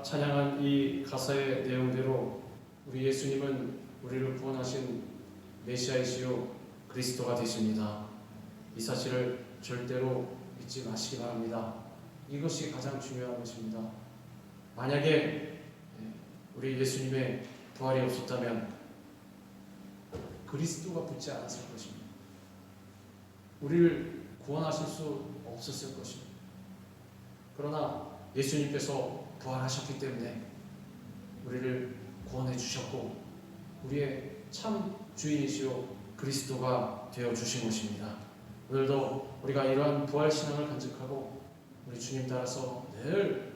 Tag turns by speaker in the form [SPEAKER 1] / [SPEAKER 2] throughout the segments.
[SPEAKER 1] 우리가 찬양한 이 가사의 내용대로 우리 예수님은 우리를 구원하신 메시아이시요 그리스도가 되십니다. 이 사실을 절대로 잊지 마시기 바랍니다. 이것이 가장 중요한 것입니다. 만약에 우리 예수님의 부활이 없었다면 그리스도가 붙지 않았을 것입니다. 우리를 구원하실 수 없었을 것입니다. 그러나 예수님께서 부활하셨기 때문에 우리를 구원해 주셨고 우리의 참 주인이시요 그리스도가 되어 주신 것입니다. 오늘도 우리가 이러한 부활 신앙을 간직하고 우리 주님 따라서 늘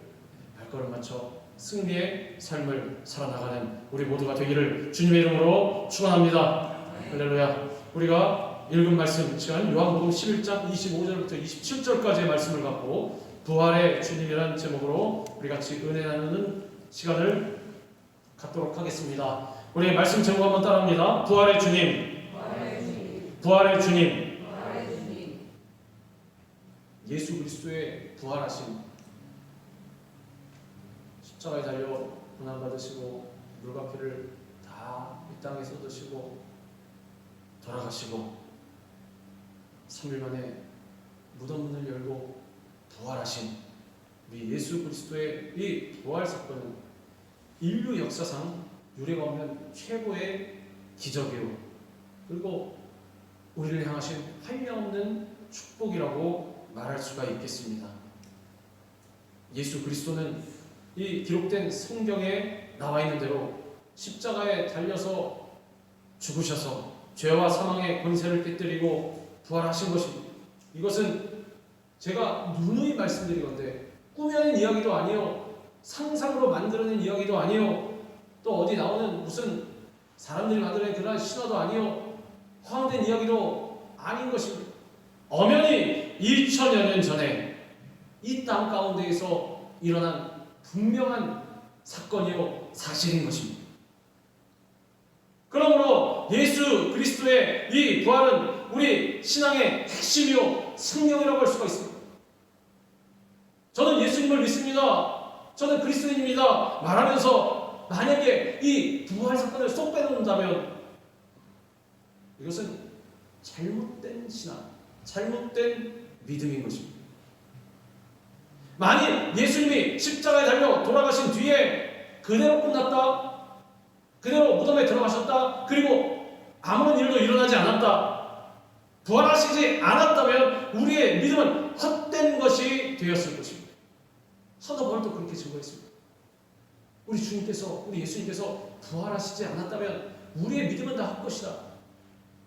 [SPEAKER 1] 발걸음 맞춰 승리의 삶을 살아나가는 우리 모두가 되기를 주님의 이름으로 축원합니다. 할렐루야. 우리가 읽은 말씀 시간 요한복음 11장 25절부터 27절까지의 말씀을 갖고 부활의 주님이라는 제목으로 우리 같이 은혜 나누는 시간을 갖도록 하겠습니다. 우리 말씀 제목 한번 따라합니다. 부활의 주님, 부활의 주님. 예수 그리스도의 부활하심, 십자가에 달려 고난 받으시고 물과 피를 다 이 땅에 쏟으시고 돌아가시고 3일 만에 무덤 문을 열고 부활하신 우리 예수 그리스도의 이 부활 사건은 인류 역사상 유례가 없는 최고의 기적이요 그리고 우리를 향하신 한량없는 축복이라고 말할 수가 있겠습니다. 예수 그리스도는 이 기록된 성경에 나와 있는 대로 십자가에 달려서 죽으셔서 죄와 사망의 권세를 깨뜨리고 부활하신 것입니다. 이것은 제가 누누이 말씀드리건대 꾸며낸 이야기도 아니요 상상으로 만들어낸 이야기도 아니요 또 어디 나오는 무슨 사람들이 만들어낸 그런 신화도 아니요 허황된 이야기도 아닌 것입니다. 엄연히 2000여 년 전에 이 땅 가운데에서 일어난 분명한 사건이요 사실인 것입니다. 그러므로 예수 그리스도의 이 부활은 우리 신앙의 핵심이요 생명이라고 할 수가 있습니다. 저는 예수님을 믿습니다. 저는 그리스도인입니다. 말하면서 만약에 이 부활 사건을 쏙 빼놓는다면 이것은 잘못된 신앙, 잘못된 믿음인 것입니다. 만일 예수님이 십자가에 달려 돌아가신 뒤에 그대로 끝났다, 그대로 무덤에 들어가셨다, 그리고 아무런 일도 일어나지 않았다, 부활하시지 않았다면 우리의 믿음은 헛된 것이 되었을 것입니다. 사도 바울도 그렇게 증거했습니다. 우리 주님께서, 우리 예수님께서 부활하시지 않았다면 우리의 믿음은 다 헛것이다.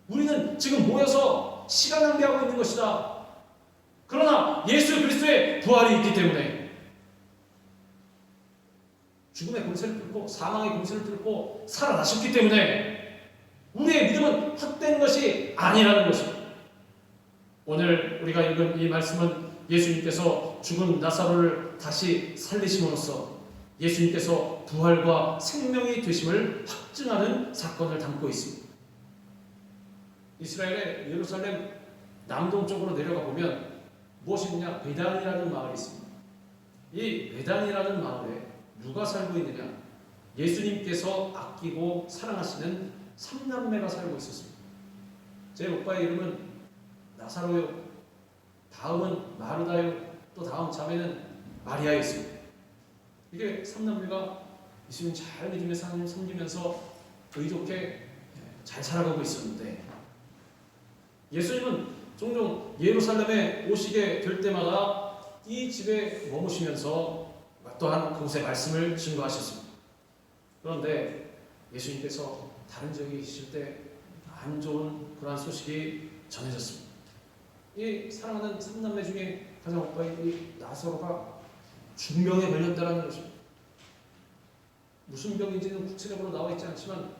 [SPEAKER 1] 우리는 지금 모여서 시간 낭비하고 있는 것이다. 그러나 예수 그리스도의 부활이 있기 때문에 죽음의 권세를 뚫고 사망의 권세를 뚫고 살아나셨기 때문에 우리의 믿음은 헛된 것이 아니라는 것입니다. 오늘 우리가 읽은 이 말씀은 예수님께서 죽은 나사로를 다시 살리심으로써 예수님께서 부활과 생명이 되심을 확증하는 사건을 담고 있습니다. 이스라엘의 예루살렘 남동쪽으로 내려가 보면 무엇이 있느냐? 베단이라는 마을이 있습니다. 이 베단이라는 마을에 누가 살고 있느냐? 예수님께서 아끼고 사랑하시는 삼남매가 살고 있었습니다. 제 오빠의 이름은 나사로요, 다음은 마르다요, 또 다음 자매는 마리아였습니다. 이게 삼남매가 예수님 잘 믿으면서 하나님 섬기면서 의좋게 잘 살아가고 있었는데 예수님은 종종 예루살렘에 오시게 될 때마다 이 집에 머무시면서 또한 그곳의 말씀을 증거하셨습니다. 그런데 예수님께서 다른 지역에 계실 때 안 좋은 그러한 소식이 전해졌습니다. 이 사랑하는 삼남매 중에 가장 오빠인 이 나사로가 중병에 걸렸다는 것입니다. 무슨 병인지는 구체적으로 나와 있지 않지만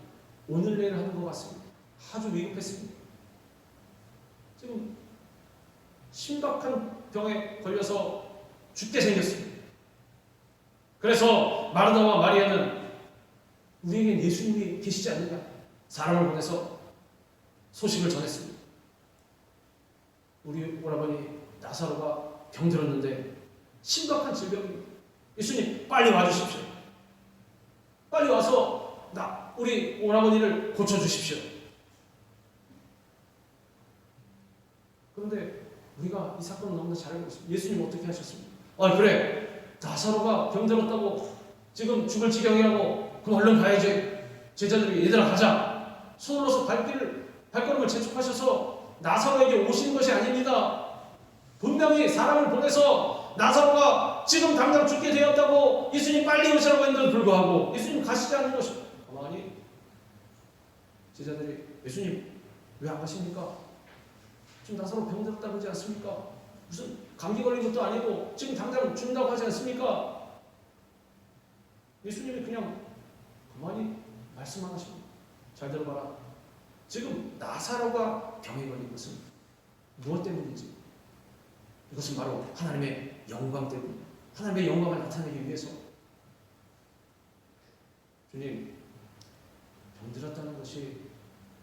[SPEAKER 1] 오늘 내일 하는 것 같습니다. 아주 위급했습니다. 지금 심각한 병에 걸려서 죽게 생겼습니다. 그래서 마르다와 마리아는 우리에겐 예수님이 계시지 않느냐 사람을 보내서 소식을 전했습니다. 우리 오라버니 나사로가 병들었는데 심각한 질병입니다. 예수님 빨리 와주십시오. 빨리 와서 우리 오라버니를 고쳐주십시오. 그런데 우리가 이 사건을 너무나 잘 알고 있습니다. 예수님 어떻게 하셨습니까? 그래, 나사로가 병들었다고 지금 죽을 지경이라고 그럼 얼른 가야지. 제자들이 얘들아 가자. 손으로서 발걸음을 재촉하셔서 나사로에게 오신 것이 아닙니다. 분명히 사람을 보내서 나사로가 지금 당장 죽게 되었다고 예수님 빨리 오시라고 했는데도 불구하고 예수님 가시지 않는 것입니다. 가만히 제자들이 예수님 왜 안 가십니까? 지금 나사로 병들었다고 하지 않습니까? 무슨 감기 걸린 것도 아니고 지금 당장 죽는다고 하지 않습니까? 예수님이 그냥 가만히 말씀 안 하십니다. 잘 들어봐라. 지금 나사로가 병에 걸린 것은 무엇 때문인지, 이것은 바로 하나님의 영광 때문입니다. 하나님의 영광을 나타내기 위해서. 주님, 병들었다는 것이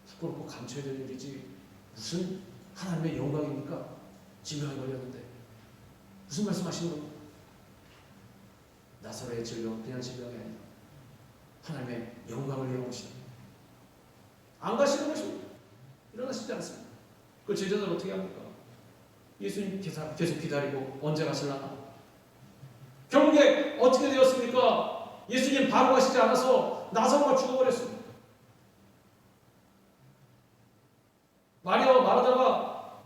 [SPEAKER 1] 부끄럽고 감춰야 될 일이지 무슨 하나님의 영광입니까? 질병에 걸렸는데 무슨 말씀하시는 겁니까? 나사로의 질병 그냥 질병이 아니라 하나님의 영광을 위한 것이다. 안 가시는 것입니다. 일어나시지 않습니다. 그 제자들 어떻게 합니까? 예수님 계속 기다리고 언제 가실라나? 결국에 어떻게 되었습니까? 예수님 바로 가시지 않아서 나사로가 죽어버렸습니다. 마리아와 마르다가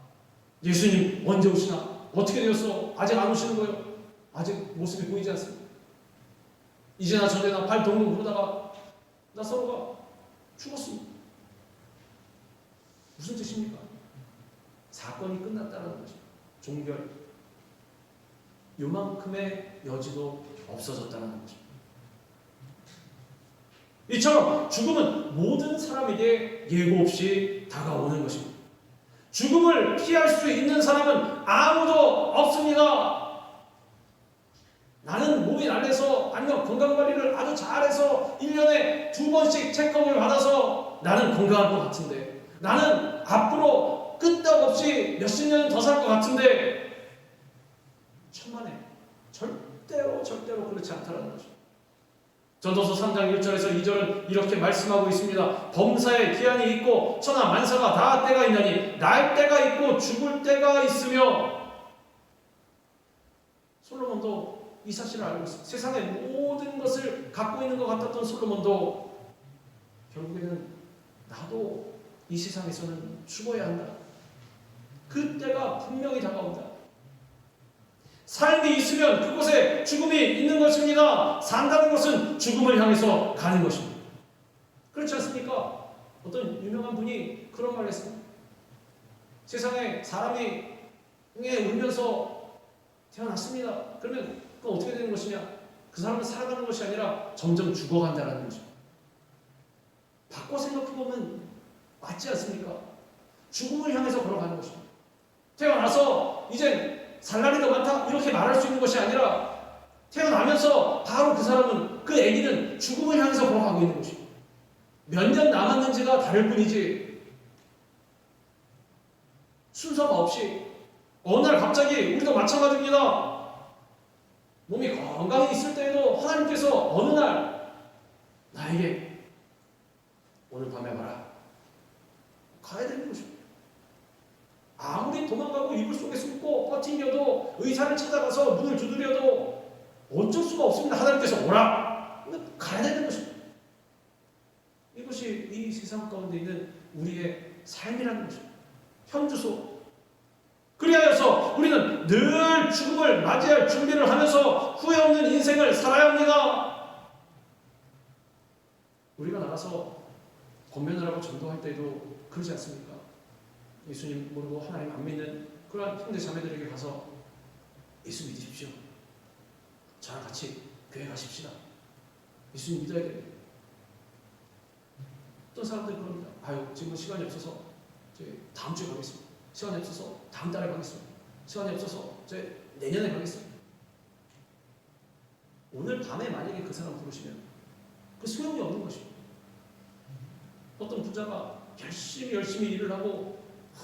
[SPEAKER 1] 예수님 언제 오시나? 어떻게 되었어? 아직 안 오시는 거예요? 아직 모습이 보이지 않습니다. 이제나 저제나 발 동동 구르다가 나사로가 죽었습니다. 무슨 뜻입니까? 사건이 끝났다는 것입니다. 종결. 요만큼의 여지도 없어졌다는 것입니다. 이처럼 죽음은 모든 사람에게 예고 없이 다가오는 것입니다. 죽음을 피할 수 있는 사람은 아무도 없습니다. 나는 몸이 날래서 아니면 건강관리를 아주 잘해서 1년에 2번씩 체크업을 받아서 나는 건강할 것 같은데, 나는 앞으로 끄떡없이 몇십 년 더 살 것 같은데, 천만에 절대로 그렇지 않다는 것입니다. 전도서 3장 1절에서 2절은 이렇게 말씀하고 있습니다. 범사에 기한이 있고 천하 만사가 다 때가 있나니 날 때가 있고 죽을 때가 있으며. 솔로몬도 이 사실을 알고 있습니다. 세상의 모든 것을 갖고 있는 것 같았던 솔로몬도 결국에는 나도 이 세상에서는 죽어야 한다. 그 때가 분명히 다가온다. 삶이 있으면 그곳에 죽음이 있는 것입니다. 산다는 것은 죽음을 향해서 가는 것입니다. 그렇지 않습니까? 어떤 유명한 분이 그런 말을 했습니다. 세상에 사람이 울면서 태어났습니다. 그러면 그건 어떻게 되는 것이냐? 그 사람은 살아가는 것이 아니라 점점 죽어간다는 것입니다. 바꿔 생각해보면 맞지 않습니까? 죽음을 향해서 걸어가는 것입니다. 태어나서 이제 살 날이 더 많다 이렇게 말할 수 있는 것이 아니라 태어나면서 바로 그 사람은, 그 아기는 죽음을 향해서 걸어가고 있는 것입니다. 몇 년 남았는지가 다를 뿐이지 순서가 없이 어느 날 갑자기 우리도 마찬가지입니다. 몸이 건강히 있을 때에도 하나님께서 어느 날 나에게 오늘 밤에 가라, 가야 되는 것입니다. 아무리 도망가고 이불 속에 숨고 버티며도 의사를 찾아가서 문을 두드려도 어쩔 수가 없습니다. 하나님께서 오라. 가야 되는 것입니다. 이것이 이 세상 가운데 있는 우리의 삶이라는 것입니다. 현주소. 그리하여서 우리는 늘 죽음을 맞이할 준비를 하면서 후회 없는 인생을 살아야 합니다. 우리가 나가서 권면을 하고 전도할 때도 그러지 않습니까? 예수님 모르고 하나님 안 믿는 그러한 형제 자매들에게 가서 예수 믿으십시오. 저랑 같이 교회 가십시다. 예수님 믿어야 됩니다. 어떤 사람들이 그럽니다. 지금 시간이 없어서 다음 주에 가겠습니다. 시간이 없어서 다음 달에 가겠습니다. 시간이 없어서 내년에 가겠습니다. 오늘 밤에 만약에 그 사람 부르시면 그 소용이 없는 것입니다. 어떤 부자가 열심히 일을 하고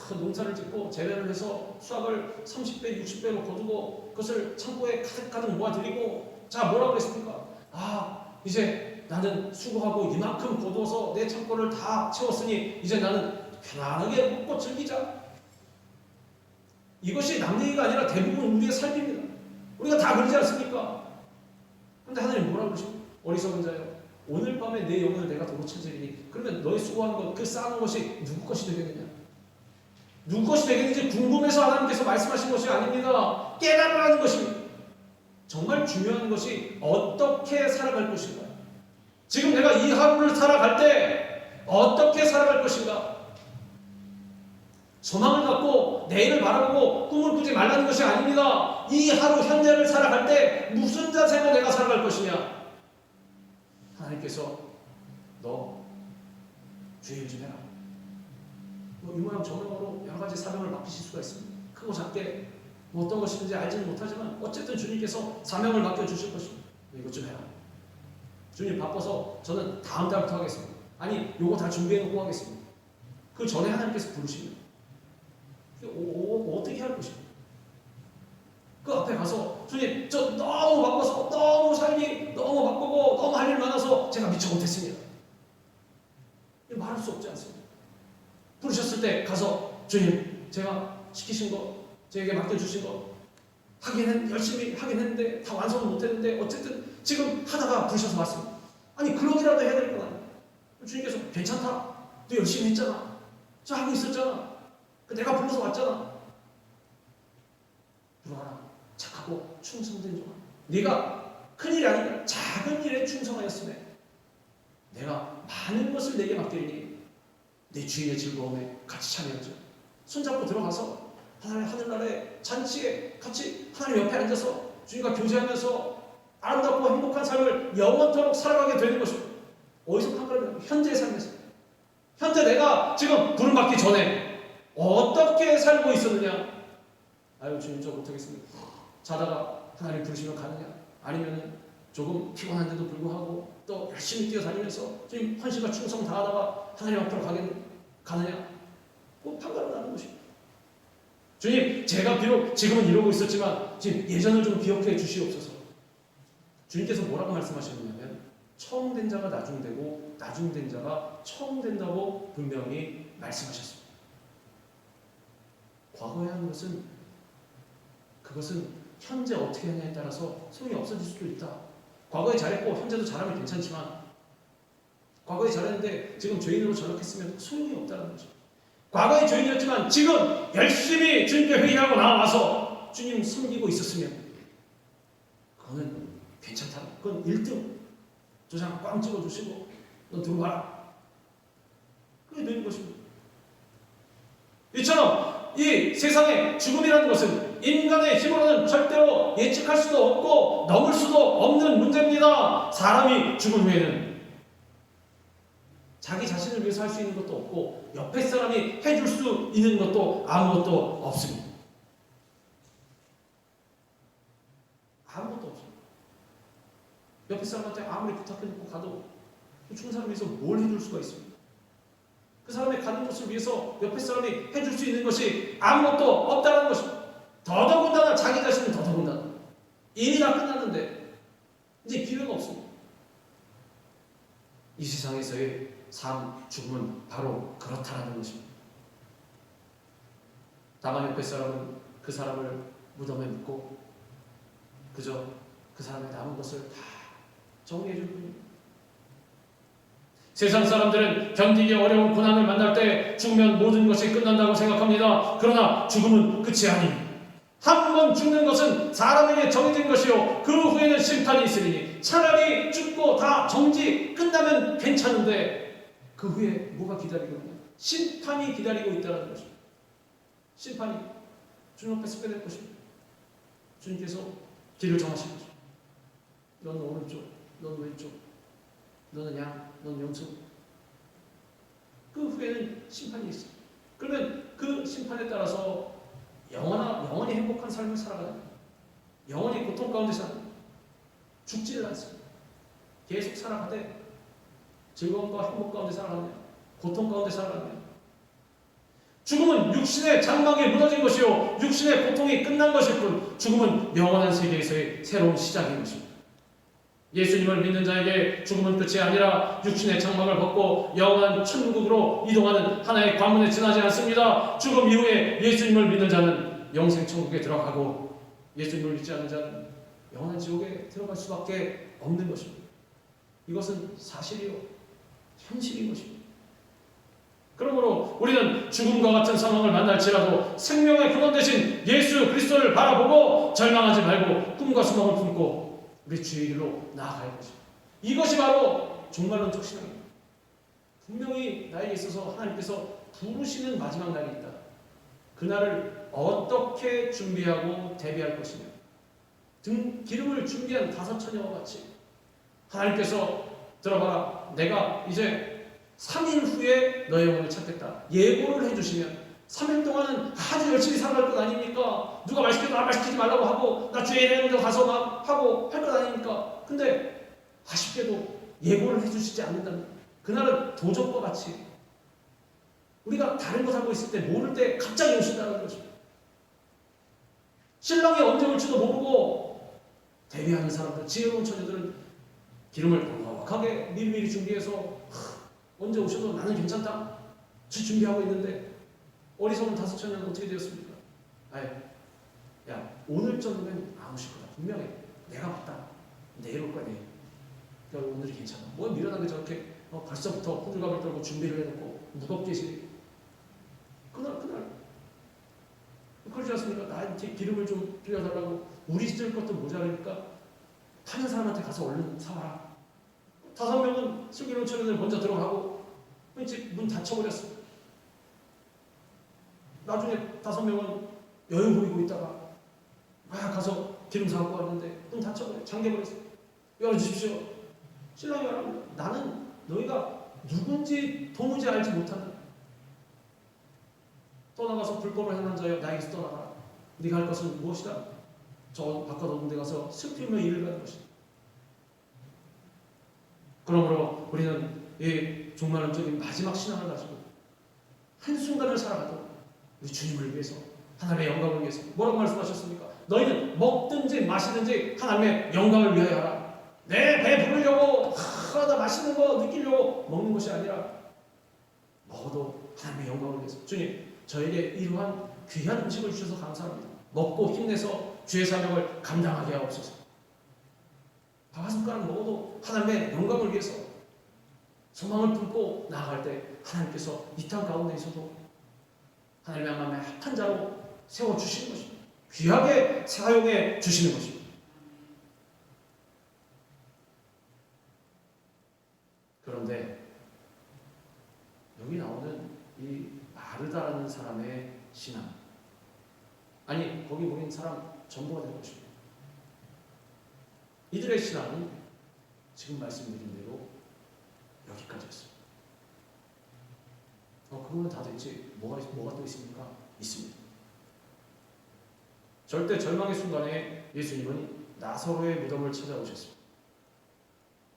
[SPEAKER 1] 농사를 짓고 재배를 해서 수확을 30배, 60배로 거두고 그것을 창고에 가득 모아들이고, 자 뭐라고 했습니까? 이제 나는 수고하고 이만큼 거두어서 내 창고를 다 채웠으니 이제 나는 편안하게 먹고 즐기자. 이것이 남 얘기가 아니라 대부분 우리의 삶입니다. 우리가 다 그러지 않습니까? 그런데 하나님 뭐라고 그러십니까? 어리석은 자여, 오늘 밤에 내 영혼을 내가 도로 찾으리니. 그러면 너의 수고한 것, 그 쌓은 것이 누구 것이 되겠느냐? 누구 것이 되겠는지 궁금해서 하나님께서 말씀하신 것이 아닙니다. 깨달으라는 것입니다. 정말 중요한 것이 어떻게 살아갈 것인가. 지금 내가 이 하루를 살아갈 때 어떻게 살아갈 것인가. 소망을 갖고 내일을 바라보고 꿈을 꾸지 말라는 것이 아닙니다. 이 하루 현재를 살아갈 때 무슨 자세로 내가 살아갈 것이냐. 하나님께서 너 주의 일 좀 해라. 이 모양 저 모양으로 여러 가지 사명을 맡기실 수가 있습니다. 크고 작게 어떤 것이든지 알지는 못하지만 어쨌든 주님께서 사명을 맡겨주실 것입니다. 이것 좀 해라. 주님 바빠서 저는 다음 달부터 하겠습니다. 아니 요거 다 준비해놓고 하겠습니다. 그 전에 하나님께서 부르십니다. 어떻게 할 것입니까? 그 앞에 가서 주님 저 너무 바빠서 너무 삶이 너무 바쁘고 너무 할 일 많아서 제가 미처 못했습니다. 말할 수 없지 않습니까? 부르셨을 때 가서 주님 제가 시키신 거 저에게 맡겨주신 거 열심히 하긴 했는데 다 완성은 못했는데 어쨌든 지금 하다가 부르셔서 왔습니다. 아니 그러기라도 해야 될 거 아니에요. 주님께서 괜찮다. 너 열심히 했잖아. 저 하고 있었잖아. 내가 불러서 왔잖아. 들어와라. 착하고 충성된 종아. 네가 큰일이 아니라 작은 일에 충성하였으며 내가 많은 것을 내게 맡기리니 내 주인의 즐거움에 같이 참여하죠. 손잡고 들어가서 하늘나라의 잔치에 같이 하나님 옆에 앉아서 주님과 교제하면서 아름답고 행복한 삶을 영원토록 살아가게 되는 것입니다. 어디서 판가름이냐? 현재의 삶에서. 현재 내가 지금 부름받기 전에 어떻게 살고 있었느냐? 아유 주님 저 못하겠습니다. 자다가 하나님 부르시면 가느냐? 아니면 조금 피곤한데도 불구하고 또 열심히 뛰어다니면서 주님 헌신과 충성 다하다가 하나님 앞으로 가느냐? 꼭 판가름 나는 것입니다. 주님 제가 비록 지금은 이러고 있었지만 지금 예전을 좀 기억해 주시옵소서. 주님께서 뭐라고 말씀하셨느냐면 처음 된 자가 나중되고 나중된 자가 처음 된다고 분명히 말씀하셨습니다. 과거에 한 것은 그것은 현재 어떻게 하냐에 따라서 소용이 없어질 수도 있다. 과거에 잘했고 현재도 잘하면 괜찮지만 과거에 잘했는데 지금 죄인으로 전락했으면 소용이 없다는 거죠. 과거에 죄인이었지만 지금 열심히 주님께 회개하고 나와서 주님 섬기고 있었으면 그거는 괜찮다. 그건 1등 도장 꽝 찍어주시고 너 들어와라. 그게 되는 것입니다. 이처럼 이 세상에 죽음이라는 것은 인간의 힘으로는 절대로 예측할 수도 없고 넘을 수도 없는 문제입니다. 사람이 죽은 후에는 자기 자신을 위해서 할 수 있는 것도 없고 옆에 사람이 해줄 수 있는 것도 아무것도 없습니다. 아무것도 없습니다. 옆에 사람한테 아무리 부탁해놓고 가도 죽은 사람을 위해서 뭘 해줄 수가 있습니다. 그 사람의 가는 것을 위해서 옆에 사람이 해줄 수 있는 것이 아무것도 없다는 것입니다. 더더군다나 자기 자신은 더더군다나 일이 다 끝났는데 이제 기회가 없습니다. 이 세상에서의 삶, 죽음은 바로 그렇다라는 것입니다. 다만 옆에 사람은 그 사람을 무덤에 묻고 그저 그 사람의 남은 것을 다 정리해 줄 뿐입니다. 세상 사람들은 견디기 어려운 고난을 만날 때 죽으면 모든 것이 끝난다고 생각합니다. 그러나 죽음은 끝이 아닙니다. 한 번 죽는 것은 사람에게 정해진 것이요 그 후에는 심판이 있으니 차라리 죽고 다 정지 끝나면 괜찮은데 그 후에 뭐가 기다리고 있냐? 심판이 기다리고 있다는 것입니다. 심판이 주님 앞에 서게 될 것입니다. 주님께서 길을 정하신 것입니다. 너는 오른쪽, 너는 왼쪽, 너는 양, 너는 염소. 그 후에는 심판이 있어요. 그러면 그 심판에 따라서 영원히 행복한 삶을 살아가는 거예요. 영원히 고통 가운데 사는 죽지를 않습니다. 계속 살아가되 즐거움과 행복 가운데 살아가느냐 고통 가운데 살아가느냐. 죽음은 육신의 장막이 무너진 것이요 육신의 고통이 끝난 것일 뿐 죽음은 영원한 세계에서의 새로운 시작인 것입니다. 예수님을 믿는 자에게 죽음은 끝이 아니라 육신의 장막을 벗고 영원한 천국으로 이동하는 하나의 관문에 지나지 않습니다. 죽음 이후에 예수님을 믿는 자는 영생 천국에 들어가고 예수님을 믿지 않는 자는 영원한 지옥에 들어갈 수밖에 없는 것입니다. 이것은 사실이요, 현실인 것입니다. 그러므로 우리는 죽음과 같은 상황을 만날지라도 생명의 근원 되신 예수 그리스도를 바라보고 절망하지 말고 꿈과 소망을 품고 우리 주의 길로 나아갈 것입니다. 이것이 바로 종말론적 신앙입니다. 분명히 나에게 있어서 하나님께서 부르시는 마지막 날이 있다. 그날을 어떻게 준비하고 대비할 것이냐. 기름을 준비한 5 처녀와 같이 하나님께서 들어봐라, 내가 이제 3일 후에 너의 영혼을 찾겠다. 예고를 해주시면 3일 동안은 아주 열심히 살아갈 것 아닙니까? 누가 말 시켜도 말 시키지 말라고 하고 나 주의 이름으로 가서 막 하고 할 것 아닙니까? 근데 아쉽게도 예고를 해주시지 않는다면 그날은 도적과 같이 우리가 다른 것 하고 있을 때 모를 때 갑자기 오신다는 것입니다. 신랑이 언제 올지도 모르고 대비하는 사람들, 지혜로운 처녀들은 기름을 넉넉하게 미리미리 준비해서 언제 오셔도 나는 괜찮다. 준비하고 있는데 어리석은 5 처녀는 어떻게 되었습니까? 야, 오늘 정도면 안 오실 거다. 분명히 내가 봤다. 내일 올 거야, 내일. 그러니까 오늘이 괜찮아. 뭐 미련하게 저렇게 벌써부터 호들갑을 떨고 준비를 해놓고 무겁게 시 그날 그러지 않습니까? 나한테 기름을 좀 빌려달라고 우리 쓸 것도 모자라니까 파는 사람한테 가서 얼른 사와라. 5명은 슬기로운 처녀들 먼저 들어가고 왠지 문 닫혀버렸어. 나중에 5명은 여유 부리고 있다가 가서 기름 사갖고 왔는데 문 닫혀버려. 잠겨버렸어. 열어주십시오. 신랑이 말합니다. 나는 너희가 누군지 도무지 알지 못하는 떠나가서 불법을 행한 자여 나에게서 떠나가라. 네가 할 것은 무엇이다? 저 바깥 어두운 데 가서 슬피며 일을 하는 것이다. 그러므로 우리는 이 종말론적인 마지막 신앙을 가지고 한순간을 살아가도 우리 주님을 위해서, 하나님의 영광을 위해서 뭐라고 말씀하셨습니까? 너희는 먹든지 마시든지 하나님의 영광을 위하여 하라. 내 배 부르려고 나 맛있는 거 느끼려고 먹는 것이 아니라 먹어도 하나님의 영광을 위해서. 주님, 저에게 이러한 귀한 음식을 주셔서 감사합니다. 먹고 힘내서 주의 사명을 감당하게 하옵소서. 밥 한 숟가락 먹어도 하나님의 영광을 위해서 소망을 품고 나아갈 때 하나님께서 이 땅 가운데 있어도 하나님의 마음에 합한 자로 세워주시는 것입니다. 귀하게 사용해 주시는 것입니다. 그런데 여기 나오는 이 마르다라는 사람의 신앙, 아니 거기 모인 사람 전부가 될 것입니다. 이들의 신앙은 지금 말씀드린 대로 여기까지였습니다. 그거는 다 됐지. 뭐가 또 있습니까? 있습니다. 절대 절망의 순간에 예수님은 나사로의 무덤을 찾아오셨습니다.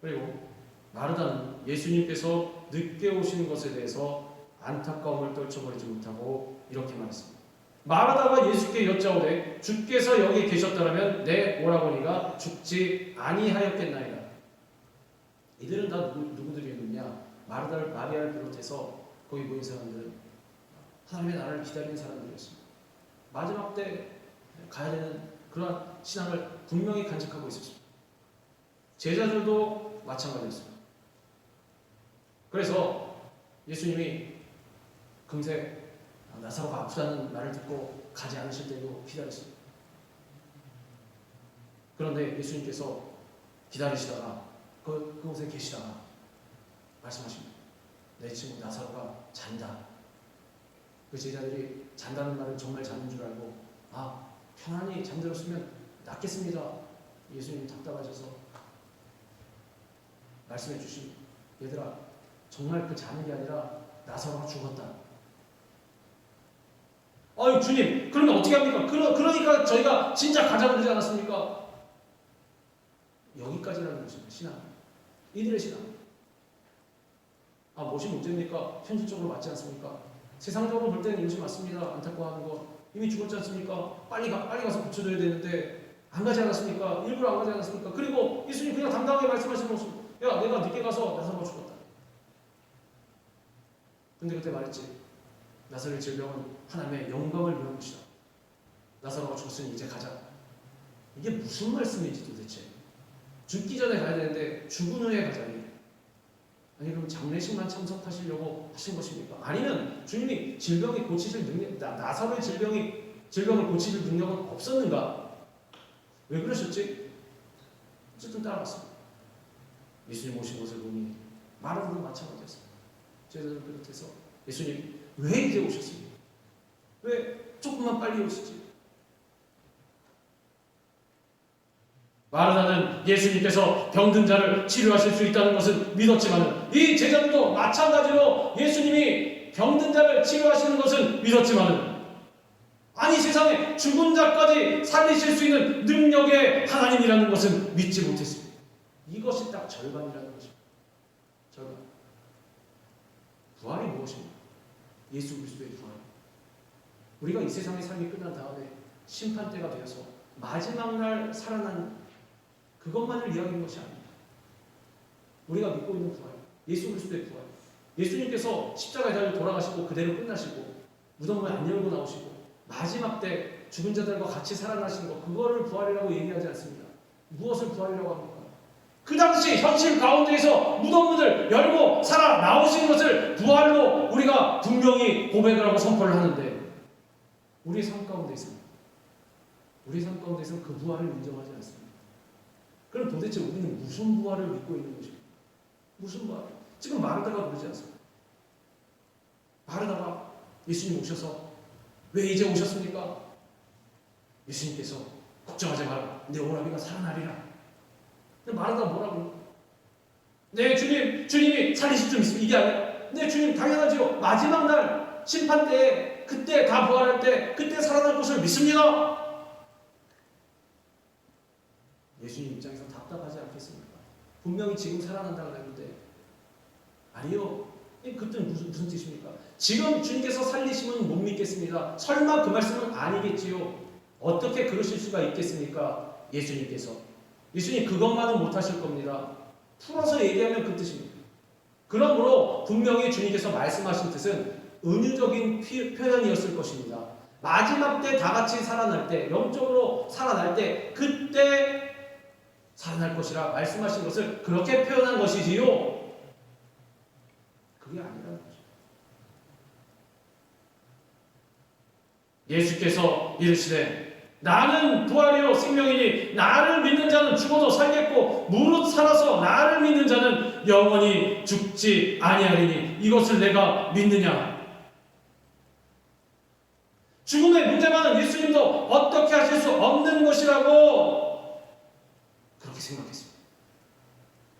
[SPEAKER 1] 그리고 마르다는 예수님께서 늦게 오시는 것에 대해서 안타까움을 떨쳐버리지 못하고 이렇게 말했습니다. 마르다가 예수께 여짜오되 주께서 여기 계셨더라면 내 오라버니가 죽지 아니하였겠나이다. 이들은 다 누구들이었느냐? 마리아를 비롯해서 거기 모인 사람들은 하나님의 나라를 기다리는 사람들이었습니다. 마지막 때 가야 되는 그러한 신앙을 분명히 간직하고 있었습니다. 제자들도 마찬가지였습니다. 그래서 예수님이 금세 나사로가 아프다는 말을 듣고 가지 않으실 때도 기다렸습니다. 그런데 예수님께서 기다리시다가 그곳에 계시다가 말씀하십니다. 내 친구 나사로가 잔다. 그 제자들이 잔다는 말은 정말 자는 줄 알고 편안히 잠들었으면 낫겠습니다. 예수님이 답답하셔서 말씀해 주신 얘들아, 정말 그 자는 게 아니라 나사로가 죽었다. 주님, 그러면 어떻게 합니까? 그러니까 저희가 진짜 가자고 그러지 않았습니까? 여기까지라는 것입니다. 신앙. 이들의 신앙. 무엇이 문제입니까? 현실적으로 맞지 않습니까? 세상적으로 볼 때는 이것이 맞습니다. 안타까워하는 거. 이미 죽었지 않습니까? 빨리 가서 고쳐줘야 되는데 안 가지 않았습니까? 일부러 안 가지 않았습니까? 그리고 예수님 그냥 당당하게 말씀하시는 모습. 야, 내가 늦게 가서 나사로가 죽었다. 근데 그때 말했지. 나사로의 질병은 하나님의 영광을 위한 것이다. 나사로가 죽었으니 이제 가자. 이게 무슨 말씀인지 도대체. 죽기 전에 가야 되는데 죽은 후에 가자니. 아니 그럼 장례식만 참석하시려고 하신 것입니까? 아니면 주님이 질병이 고치실 능력, 나사로의 질병을 고치실 능력은 없었는가? 왜 그러셨지? 어쨌든 따라갔습니다. 예수님 오신 것을 보니 마르다도 마찬가지였습니다. 제자들을 비롯해서 예수님 왜 이제 오셨습니까? 왜 조금만 빨리 오시지? 마르다는 예수님께서 병든 자를 치료하실 수 있다는 것을 믿었지만 이 제자들도 마찬가지로 예수님이 병든 자를 치료하시는 것은 믿었지만 아니 세상에 죽은 자까지 살리실 수 있는 능력의 하나님이라는 것은 믿지 못했습니다. 이것이 딱 절반이라는 것입니다. 절반. 부활이 무엇입니까? 예수 그리스도의 부활. 우리가 이 세상의 삶이 끝난 다음에 심판대가 되어서 마지막 날 살아난 그것만을 이야기하는 것이 아닙니다. 우리가 믿고 있는 부활, 예수 그리스도의 부활. 예수님께서 십자가에 달려 돌아가시고 그대로 끝나시고 무덤을 안 열고 나오시고 마지막 때 죽은 자들과 같이 살아나신 것, 그거를 부활이라고 얘기하지 않습니다. 무엇을 부활이라고 합니까? 그 당시 현실 가운데에서 무덤문을 열고 살아나오신 것을 부활로 우리가 분명히 고백을 하고 선포를 하는데 우리의 삶 가운데서는 그 부활을 인정하지 않습니다. 그럼 도대체 우리는 무슨 부활을 믿고 있는 것입니까? 무슨 부활? 지금 마르다가 그러지 않습니까? 마르다가 예수님 오셔서 왜 이제 오셨습니까? 예수님께서 걱정하지 마라. 내 오라비가 살아나리라. 근데 마르다가 뭐라고? 네 주님이 살리실 수 있습니다. 이게 아니라 네 주님 당연하지요. 마지막 날 심판 때에 그때 다 부활할 때 그때 살아날 것을 믿습니다. 예수님 입장에서 답답하지 않겠습니까? 분명히 지금 살아난다고 했는데 아니요. 그때는 무슨 뜻입니까? 지금 주님께서 살리시면 못 믿겠습니다. 설마 그 말씀은 아니겠지요. 어떻게 그러실 수가 있겠습니까? 예수님 그것만은 못하실 겁니다. 풀어서 얘기하면 그 뜻입니다. 그러므로 분명히 주님께서 말씀하신 뜻은 은유적인 표현이었을 것입니다. 마지막 때 다 같이 살아날 때, 영적으로 살아날 때 그때 살아날 것이라 말씀하신 것을 그렇게 표현한 것이지요. 그게 아니라는 거죠. 예수께서 이르시되 나는 부활이요 생명이니 나를 믿는 자는 죽어도 살겠고 무릇 살아서 나를 믿는 자는 영원히 죽지 아니하리니 이것을 내가 믿느냐. 죽음의 문제만은 예수님도 어떻게 하실 수 없는 것이라고 그렇게 생각했습니다.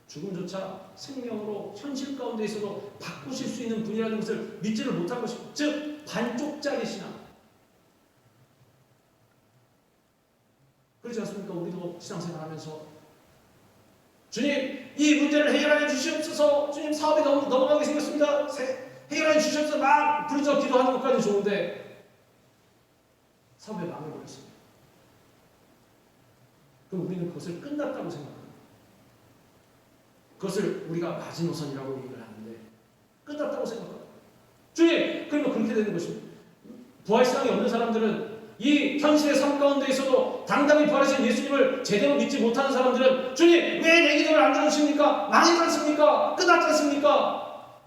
[SPEAKER 1] 죽음조차 생명으로 현실 가운데에서도 바꾸실 수 있는 분이라는 것을 믿지를 못한 것입니다. 즉 반쪽짜리 신앙. 그렇지 않습니까? 우리도 신앙생활하면서 주님 이 문제를 해결하여 주시옵소서. 주님 사업이 넘어가게 생겼습니다. 해결하여 주시옵소서. 막 부르짖어 기도하는 것까지 좋은데 사업에 망해버렸습니다. 그럼 우리는 그것을 끝났다고 생각합니다. 그것을 우리가 마지노선이라고 얘기를 하는데 끝났다고 생각합니다. 주님 그러면 그렇게 되는 것입니다. 부활신앙이 없는 사람들은 이 현실의 삶 가운데에서도 당당히 부활하신 예수님을 제대로 믿지 못하는 사람들은 주님 왜 내 기도를 안 들어주십니까? 망했지 않습니까? 끝났지 않습니까?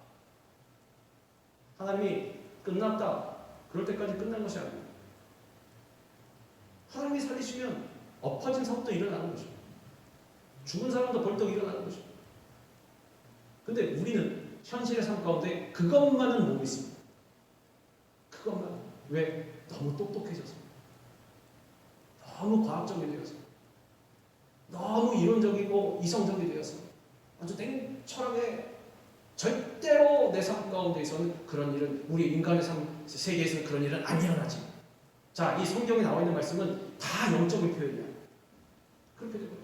[SPEAKER 1] 하나님이 끝났다. 그럴 때까지 끝난 것이 아닙니다. 하나님이 살리시면 엎어진 사업도 일어나는 것입니다. 죽은 사람도 벌떡 일어나는 것입니다. 근데 우리는 현실의 삶 가운데 그것만은 못 믿습니다. 그것만. 왜? 너무 똑똑해져서. 너무 과학적이 되어서. 너무 이론적이고 이성적이 되어서. 아주 철학에 절대로 내 삶 가운데에서는 그런 일은 우리 인간의 삶 세계에서는 그런 일은 안 일어나지. 자, 이 성경에 나와 있는 말씀은 다 영적인 표현이야. 그렇게 되거든요.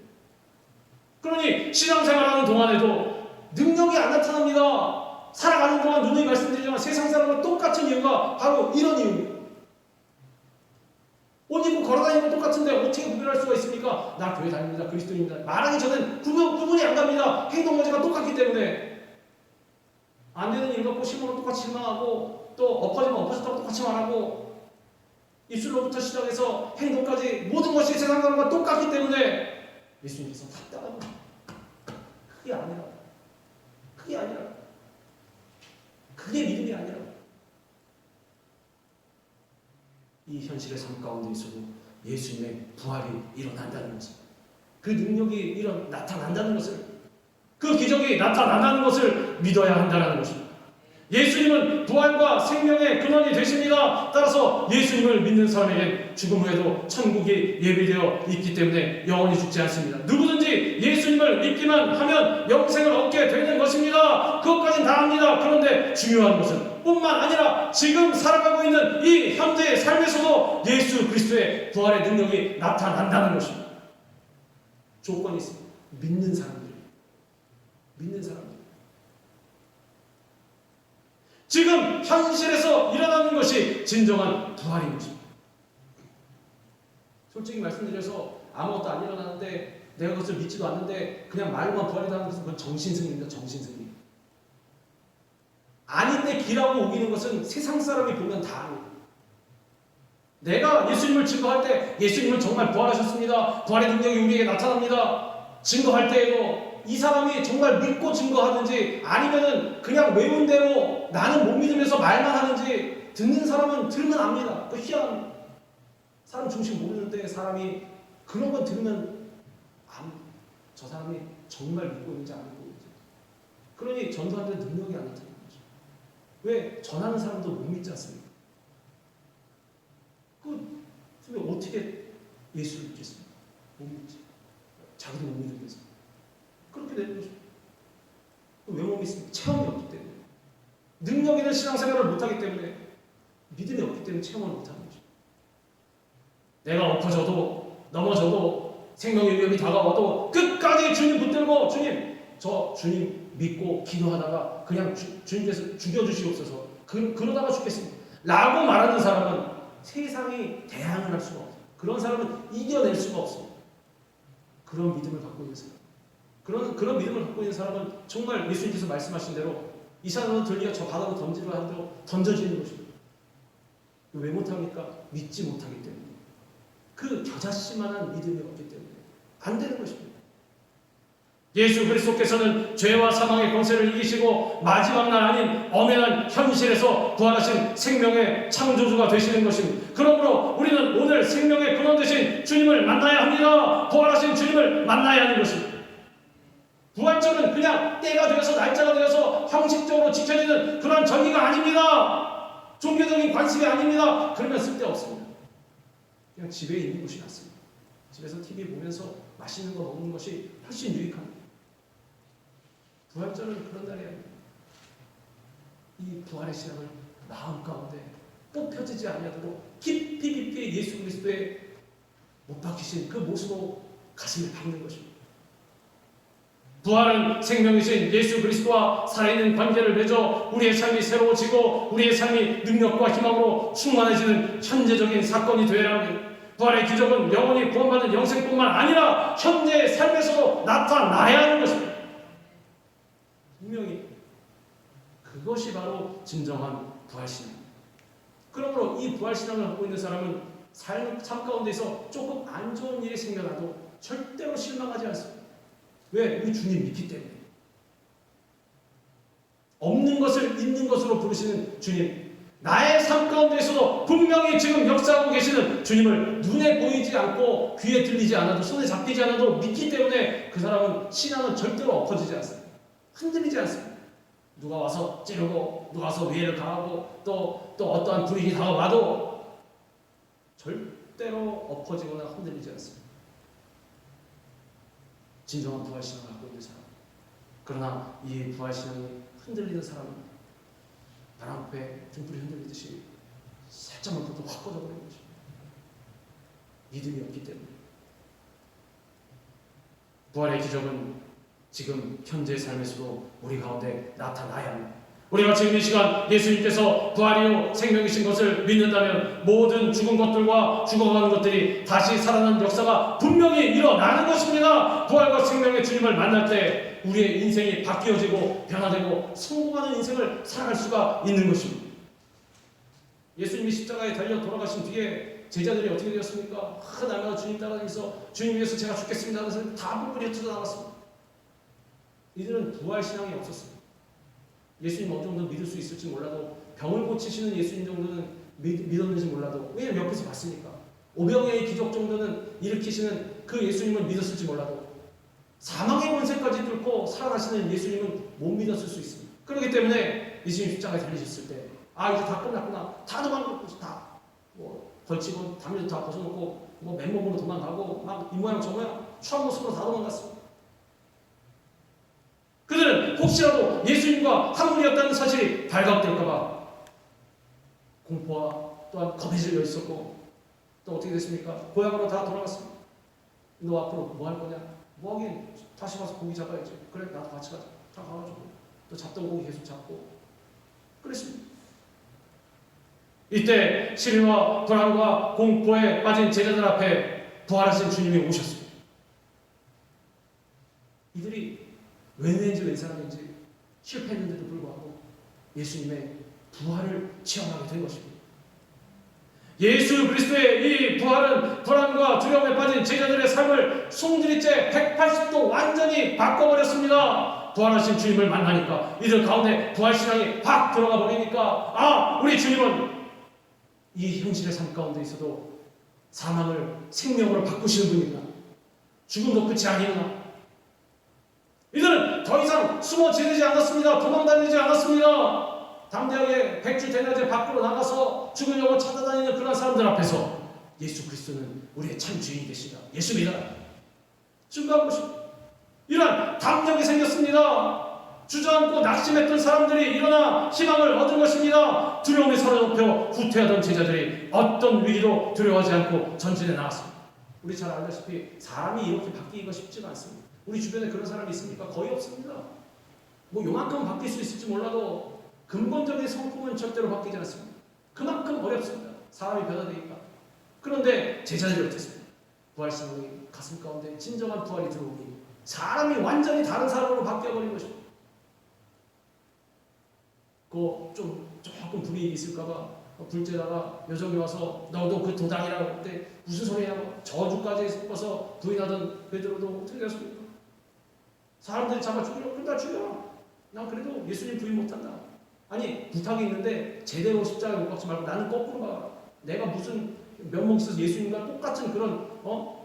[SPEAKER 1] 그러니 신앙생활하는 동안에도 능력이 안 나타납니다. 살아가는 동안 누누이 말씀드리지만 세상 사람과 똑같은 이유가 바로 이런 이유입니다. 옷 입고 걸어다니는 건 똑같은데 어떻게 구별할 수가 있습니까? 나 교회 다닙니다. 그리스도인입니다. 말하기 전엔 구분이 안 갑니다. 행동 문제가 똑같기 때문에. 안 되는 일 갖고 실망은 똑같이 실망하고, 또 엎어지면 엎어졌다고 똑같이 말하고, 입술로부터 시작해서 행동까지 모든 것이 세상 사람과 똑같기 때문에 예수님께서 답답한 거예요. 그게 아니라, 그게 믿음이 아니라, 이 현실의 삶 가운데 있어도 예수님의 부활이 일어난다는 것을, 그 능력이 나타난다는 것을, 그 기적이 나타난다는 것을 믿어야 한다는 것입니다. 예수님은 부활과 생명의 근원이 되십니다. 따라서 예수님을 믿는 사람에겐 죽음 후에도 천국이 예비되어 있기 때문에 영원히 죽지 않습니다. 누구든지 예수님을 믿기만 하면 영생을 얻게 되는 것입니다. 그것까지는 다 합니다. 그런데 중요한 것은 뿐만 아니라 지금 살아가고 있는 이 현재의 삶에서도 예수 그리스도의 부활의 능력이 나타난다는 것입니다. 조건이 있습니다. 믿는 사람들. 지금 현실에서 일어나는 것이 진정한 부활인 것입니다. 솔직히 말씀드려서 아무것도 안 일어나는데 내가 그것을 믿지도 않는데 그냥 말로만 부활이라는 것은 그건 정신승리입니다. 정신승리. 아닌데 기라고 우기는 것은 세상 사람이 보면 다 압니다. 내가 예수님을 증거할 때 예수님은 정말 부활하셨습니다. 부활의 능력이 우리에게 나타납니다. 증거할 때에도 이 사람이 정말 믿고 증거하는지 아니면은 그냥 외운 대로 나는 못 믿으면서 말만 하는지 듣는 사람은 들으면 압니다. 그 희한한 사람 중심 모르는데 사람이 그런 건 들으면 저 사람이 정말 믿고 있는지 안 믿고 있는지. 그러니 전도하는데 능력이 안 나타나는 거죠. 왜? 전하는 사람도 못 믿지 않습니까? 그럼 어떻게 예수를 믿겠습니까? 못 믿지. 자기도 못 믿으면서. 그렇게 되는 거죠. 왜 못 믿습니까? 체험이 없기 때문에. 능력 있는 신앙생활을 못하기 때문에. 믿음이 없기 때문에 체험을 못하는 거죠. 내가 엎어져도 넘어져도 생명의 위험이 다가와도 끝까지 주님 붙들고 주님 믿고 기도하다가 그냥 주님께서 죽여주시옵소서 그러다가 죽겠습니다 라고 말하는 사람은 세상이 대항을 할 수가 없어요. 그런 사람은 이겨낼 수가 없어요. 그런 믿음을 갖고 있는 사람, 그런 믿음을 갖고 있는 사람은 정말 예수님께서 말씀하신 대로 이 사람은 들리가 저 바다로 던지려 하도 던져지는 것입니다. 왜 못합니까? 믿지 못하기 때문에. 그 겨자씨만한 믿음이 없기 때문에 안 되는 것입니다. 예수 그리스도께서는 죄와 사망의 권세를 이기시고 마지막 날 아닌 엄연한 현실에서 부활하신 생명의 창조주가 되시는 것입니다. 그러므로 우리는 오늘 생명의 근원 되신 주님을 만나야 합니다. 부활하신 주님을 만나야 하는 것입니다. 부활절은 그냥 때가 되어서 날짜가 되어서 형식적으로 지켜지는 그런 절기가 아닙니다. 종교적인 관습이 아닙니다. 그러면 쓸데없습니다. 그냥 집에 있는 것이 낫습니다. 집에서 TV 보면서 맛있는 거 먹는 것이 훨씬 유익합니다. 부활절은 그런 날이 아닙니다. 이 부활의 신앙을 마음 가운데 뽑혀지지 아니하도록 깊이 예수 그리스도의 못 박히신 그 모습으로 가슴을 박는 것입니다. 부활은 생명이신 예수 그리스도와 살아있는 관계를 맺어 우리의 삶이 새로워지고 우리의 삶이 능력과 희망으로 충만해지는 현재적인 사건이 되어야 합니다. 부활의 기적은 영원히 구원받는 영생뿐만 아니라 현재의 삶에서도 나타나야 하는 것입니다. 분명히 그것이 바로 진정한 부활신앙입니다. 그러므로 이 부활신앙을 갖고 있는 사람은 삶 가운데서 조금 안 좋은 일이 생겨나도 절대로 실망하지 않습니다. 왜? 우리 주님 믿기 때문에. 없는 것을 있는 것으로 부르시는 주님, 나의 삶 가운데서도 분명히 지금 역사하고 계시는 주님을 눈에 보이지 않고 귀에 들리지 않아도 손에 잡히지 않아도 믿기 때문에 그 사람은 신앙은 절대로 엎어지지 않습니다. 흔들리지 않습니다. 누가 와서 찌르고 누가 와서 위해를 가하고 또 어떠한 불이익이 다가와도 절대로 엎어지거나 흔들리지 않습니다. 진정한 부활신앙을 갖고 있는 사람. 그러나 이 부활신앙이 흔들리는 사람은 바람 앞에 등불이 흔들리듯이 살짝만 불도 확 꺼져버리는 거죠. 믿음이 없기 때문에. 부활의 기적은 지금 현재의 삶에서도 우리 가운데 나타나야 합니다. 우리가 지금 이 시간 예수님께서 부활이요 생명이신 것을 믿는다면 모든 죽은 것들과 죽어가는 것들이 다시 살아나는 역사가 분명히 일어나는 것입니다. 부활과 생명의 주님을 만날 때 우리의 인생이 바뀌어지고 변화되고 성공하는 인생을 살아갈 수가 있는 것입니다. 예수님이 십자가에 달려 돌아가신 뒤에 제자들이 어떻게 되었습니까? 날마다 주님 따라다니면서 주님 위해서 제가 죽겠습니다 하면서 다 물불이 흩어져 나갔습니다. 이들은 부활 신앙이 없었습니다. 예수님 어느 정도 믿을 수 있을지 몰라도 병을 고치시는 예수님 정도는 믿었는지 몰라도 왜냐면 옆에서 봤으니까 오병이의 기적 정도는 일으키시는 그 예수님을 믿었을지 몰라도 사망의 권세까지 뚫고 살아나시는 예수님은 못 믿었을 수 있습니다. 그렇기 때문에 예수님 십자가에 달리셨을 때 이제 다 끝났구나. 다 도망가고 다 걸치고 담요도 다 벗어놓고 맨몸으로 도망가고 막 이 모양 저 모양 추한 모습으로 다 도망갔습니다. 그들은 혹시라도 예수님과 한 무리였다는 사실이 발각될까봐 공포와 또한 겁에 질려 있었고 또 어떻게 됐습니까? 고향으로 다 돌아갔습니다. 너 앞으로 뭐 할 거냐? 뭐 하긴 다시 가서 고기 잡아야지. 그래 나도 같이 가자. 다 가가지고 또 잡던 고기 계속 잡고 그랬습니다. 이때 시리와 불안과 공포에 빠진 제자들 앞에 부활하신 주님이 오셨습니다. 이들이 웬인지 웬 사람인지 실패했는데도 불구하고 예수님의 부활을 체험하게 된 것입니다. 예수 그리스도의 이 부활은 불안과 두려움에 빠진 제자들의 삶을 송두리째 180도 완전히 바꿔버렸습니다. 부활하신 주님을 만나니까 이들 가운데 부활신앙이 확 들어가 버리니까 우리 주님은 이 현실의 삶 가운데 있어도 사망을 생명으로 바꾸시는 분이구나. 죽음도 끝이 아니구나. 이들은 더 이상 숨어 지내지 않았습니다. 도망다니지 않았습니다. 담대하게 백주 대낮에 밖으로 나가서 죽으려고 찾아다니는 그런 사람들 앞에서 예수 그리스도는 우리의 참 주인이 되시다. 예수 믿어라. 증거한 것입니다. 이런 담력이 생겼습니다. 주저앉고 낙심했던 사람들이 일어나 희망을 얻은 것입니다. 두려움에 사로잡혀 후퇴하던 제자들이 어떤 위기도 두려워하지 않고 전진해 나갔습니다. 우리 잘 알다시피 사람이 이렇게 바뀌기가 쉽지가 않습니다. 우리 주변에 그런 사람이 있습니까? 거의 없습니다. 요만큼 바뀔 수 있을지 몰라도 근본적인 성품은 절대로 바뀌지 않습니다. 그만큼 어렵습니다. 사람이 변화되니까. 그런데 제자들이 어땠습니까? 부활신앙이 가슴 가운데 진정한 부활이 들어오니 사람이 완전히 다른 사람으로 바뀌어버린 것입니다. 조금 불이익이 있을까봐 불제다가 여정이 와서 너도 그 도당이라고 할 때 무슨 소리야? 저주까지 섞어서 부인하던 베드로도 어떻게 됐습니까? 사람들이 잡아 죽이려고 그러다 죽여. 난 그래도 예수님 부인 못한다. 아니 부탁이 있는데 제대로 십자가에 못 박지 말고 나는 거꾸로 가. 내가 무슨 면목 있어서 예수님과 똑같은 그런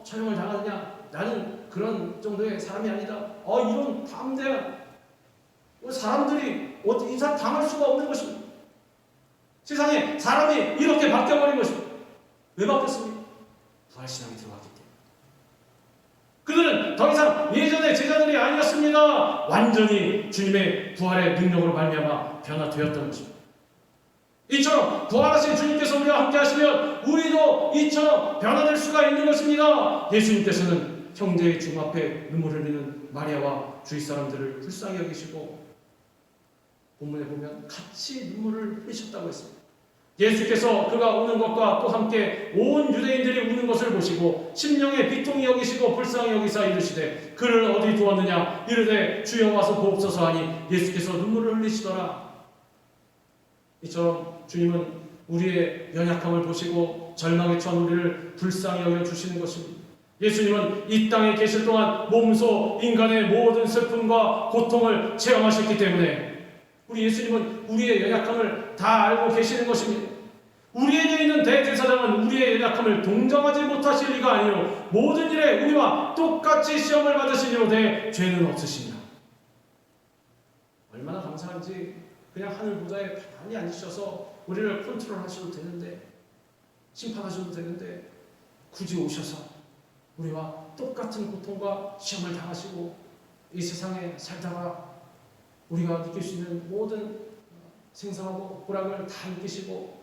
[SPEAKER 1] 처형을 당하느냐. 나는 그런 정도의 사람이 아니다. 이런 담대한 사람들이 이 사람 당할 수가 없는 것입니다. 세상에 사람이 이렇게 바뀌어버린 것입니다. 왜 바뀌었습니까? 부활신앙이 들어왔기 때문에. 그들은 더 이상 예전의 제자들이 아니었습니다. 완전히 주님의 부활의 능력으로 말미암아 변화되었던 것입니다. 이처럼 부활하신 주님께서 우리와 함께 하시면 우리도 이처럼 변화될 수가 있는 것입니다. 예수님께서는 형제의 죽음 앞에 눈물을 흘리는 마리아와 주위 사람들을 불쌍히 여기시고 본문에 보면 같이 눈물을 흘리셨다고 했습니다. 예수께서 그가 우는 것과 또 함께 온 유대인들이 우는 것을 보시고 심령에 비통히 여기시고 불쌍히 여기사 이르시되 그를 어디 두었느냐 이르되 주여 와서 보옵소서 하니 예수께서 눈물을 흘리시더라. 이처럼 주님은 우리의 연약함을 보시고 절망에 처한 우리를 불쌍히 여겨주시는 것입니다. 예수님은 이 땅에 계실 동안 몸소 인간의 모든 슬픔과 고통을 체험하셨기 때문에 우리 예수님은 우리의 연약함을 다 알고 계시는 것입니다. 우리에게 있는 대제사장은 우리의 연약함을 동정하지 못하실 리가 아니요 모든 일에 우리와 똑같이 시험을 받으시려되 죄는 없으시냐. 얼마나 감사한지 그냥 하늘 보좌에 편안히 앉으셔서 우리를 컨트롤하셔도 되는데 심판하셔도 되는데 굳이 오셔서 우리와 똑같은 고통과 시험을 당하시고 이 세상에 살다가 우리가 느낄 수 있는 모든 생사하고 고락을 다 느끼시고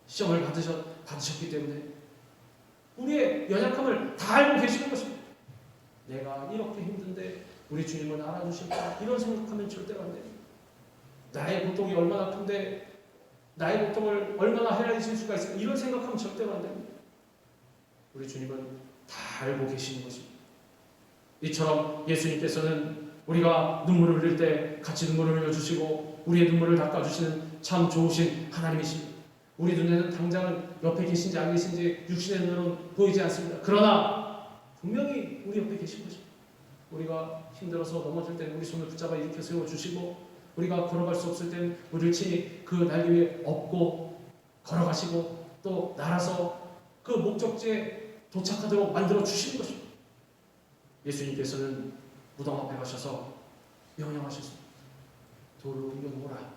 [SPEAKER 1] 시험을 받으셨기 때문에 우리의 연약함을 다 알고 계시는 것입니다. 내가 이렇게 힘든데 우리 주님은 알아주실까? 이런 생각하면 절대로 안 됩니다. 나의 고통이 얼마나 큰데 나의 고통을 얼마나 헤아리실 수가 있을까? 이런 생각하면 절대로 안 됩니다. 우리 주님은 다 알고 계시는 것입니다. 이처럼 예수님께서는 우리가 눈물을 흘릴 때 같이 눈물을 흘려주시고 우리의 눈물을 닦아주시는 참 좋으신 하나님이십니다. 우리 눈에는 당장은 옆에 계신지 안 계신지 육신의 눈으로는 보이지 않습니다. 그러나 분명히 우리 옆에 계신 것입니다. 우리가 힘들어서 넘어질 때는 우리 손을 붙잡아 일으켜 세워주시고 우리가 걸어갈 수 없을 때는 우리를 친히 그 날개 위에 업고 걸어가시고 또 날아서 그 목적지에 도착하도록 만들어 주시는 것입니다. 예수님께서는 무덤 앞에 가셔서 명령하셨습니다. 돌을 옮겨 놓으라.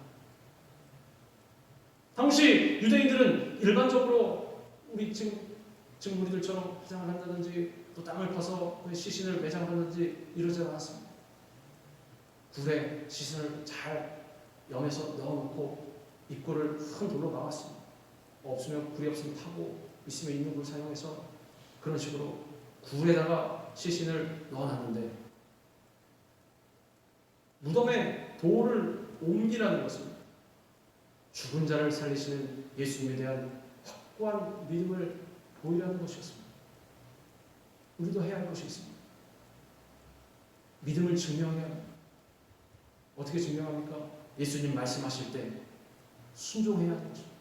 [SPEAKER 1] 당시 유대인들은 일반적으로 우리 지금 우리들처럼 화장을 한다든지 또 땅을 파서 그 시신을 매장한다든지 이러지 않았습니다. 굴에 시신을 잘 염해서 넣어놓고 입구를 큰 돌로 막았습니다. 없으면 굴이 없으면 타고 있으면 있는 굴 사용해서 그런 식으로 굴에다가 시신을 넣어놨는데 무덤에 돌을 옮기라는 것은 죽은 자를 살리시는 예수님에 대한 확고한 믿음을 보이라는 것이었습니다. 우리도 해야 할 것이 있습니다. 믿음을 증명해야 합니다. 어떻게 증명합니까? 예수님 말씀하실 때 순종해야 하는 것입니다.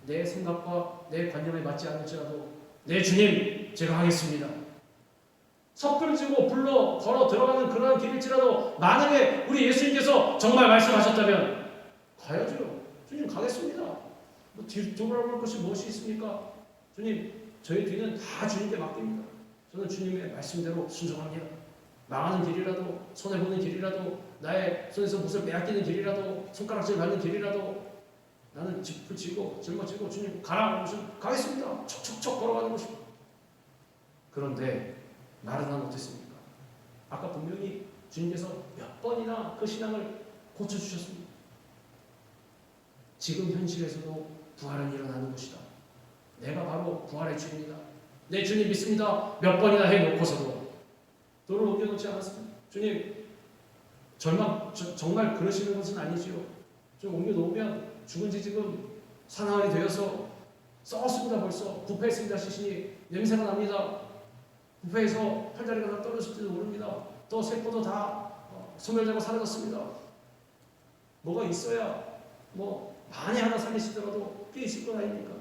[SPEAKER 1] 내 생각과 내 관념에 맞지 않을지라도 네 주님 제가 하겠습니다. 섣불 지고 불러 걸어 들어가는 그러한 길일지라도 만약에 우리 예수님께서 정말 말씀하셨다면 가야죠. 주님 가겠습니다. 뭐 돌아볼 것이 무엇이 있습니까? 주님 저희 뒤는 다 주님께 맡깁니다. 저는 주님의 말씀대로 순종합니다. 망하는 길이라도 손해보는 길이라도 나의 손에서 무엇을 빼앗기는 길이라도 손가락질 받는 길이라도 나는 짚을 지고 짊어지고 주님 가라 하면 가겠습니다. 척척척 걸어가는 것입니다. 그런데 마르다는 어땠습니까? 아까 분명히 주님께서 몇 번이나 그 신앙을 고쳐주셨습니다. 지금 현실에서도 부활은 일어나는 것이다. 내가 바로 부활의 주입니다. 내 주님 믿습니다. 몇 번이나 해놓고서도 돌을 옮겨놓지 않았습니다. 주님 정말 그러시는 것은 아니지요. 좀 옮겨놓으면 죽은 지 지금 사나흘이 되어서 썩었습니다. 벌써 부패했습니다. 시신이 냄새가 납니다. 부패해서 팔다리가 다 떨어질지도 모릅니다. 또 세포도 다 소멸되고 사라졌습니다. 뭐가 있어야 뭐 만에 하나 살리시더라도 꽤 있을 것 아닙니까?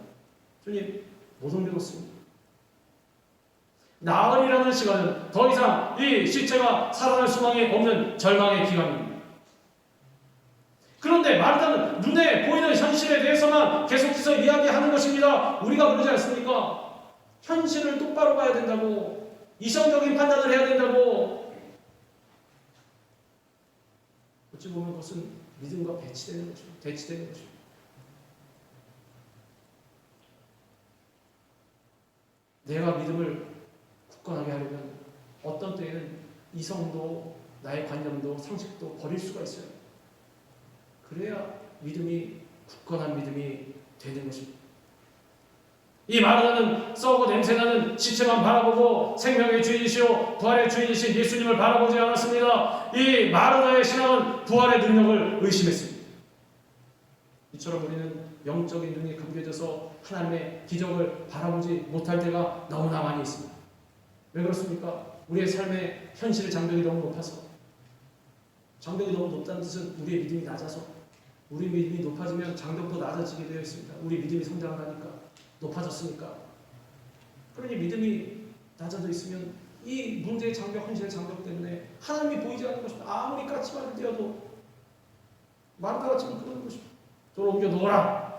[SPEAKER 1] 주님 못 옮겨놓습니다. 나흘이라는 시간은 더 이상 이 시체가 살아날 수망이 없는 절망의 기간입니다. 그런데 마르다는 눈에 보이는 현실에 대해서만 계속해서 이야기하는 것입니다. 우리가 그러지 않습니까? 현실을 똑바로 봐야 된다고, 이성적인 판단을 해야 된다고. 어찌 보면 그것은 믿음과 대치되는 것입니다. 대치되는 것입니다. 내가 믿음을 굳건하게 하려면 어떤 때에는 이성도 나의 관념도 상식도 버릴 수가 있어요. 그래야 믿음이 굳건한 믿음이 되는 것입니다. 이 마르다는 썩고 냄새나는 시체만 바라보고 생명의 주인이시오 부활의 주인이신 예수님을 바라보지 않았습니다. 이 마르다의 신앙은 부활의 능력을 의심했습니다. 이처럼 우리는 영적인 눈이 감겨져서 하나님의 기적을 바라보지 못할 때가 너무나 많이 있습니다. 왜 그렇습니까? 우리의 삶의 현실의 장벽이 너무 높아서. 장벽이 너무 높다는 뜻은 우리의 믿음이 낮아서. 우리 믿음이 높아지면 장벽도 낮아지게 되어 있습니다. 우리 믿음이 성장하니까 높아졌으니까. 그러니 믿음이 낮아져 있으면 이 문제의 장벽, 현실의 장벽 때문에 하나님이 보이지 않는 것입니다. 아무리 까치발을 떼어도 마르다가 지금 그러는 것입니다. 돌을 옮겨 놓으라.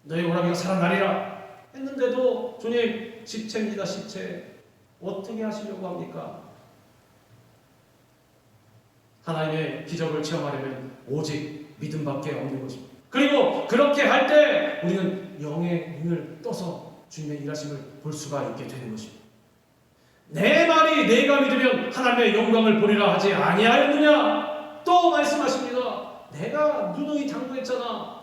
[SPEAKER 1] 너희 오라비가 살아나리라 했는데도 주님 시체입니다. 시체. 어떻게 하시려고 합니까? 하나님의 기적을 체험하려면 오직 믿음밖에 없는 것입니다. 그리고 그렇게 할 때 우리는 영의 눈을 떠서 주님의 일하심을 볼 수가 있게 되는 것입니다. 내 말이 내가 믿으면 하나님의 영광을 보리라 하지 아니하였느냐? 또 말씀하십니다. 내가 누누이 당부했잖아.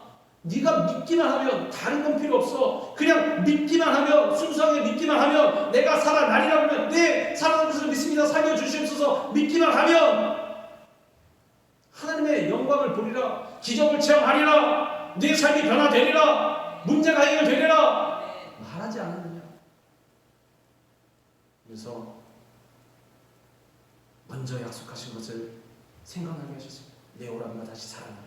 [SPEAKER 1] 네가 믿기만 하면 다른 건 필요 없어. 그냥 믿기만 하면 순수하게 믿기만 하면 내가 살아나리라 그러면 네 살아난 것을 믿습니다. 살려주시옵소서. 믿기만 하면 하나님의 영광을 보리라. 기적을 체험하리라. 네 삶이 변화되리라. 문제가 해결되리라. 말하지 않았느냐. 그래서 먼저 약속하신 것을 생각나게 하셨습니다. 내 오라비가 다시 살아나리.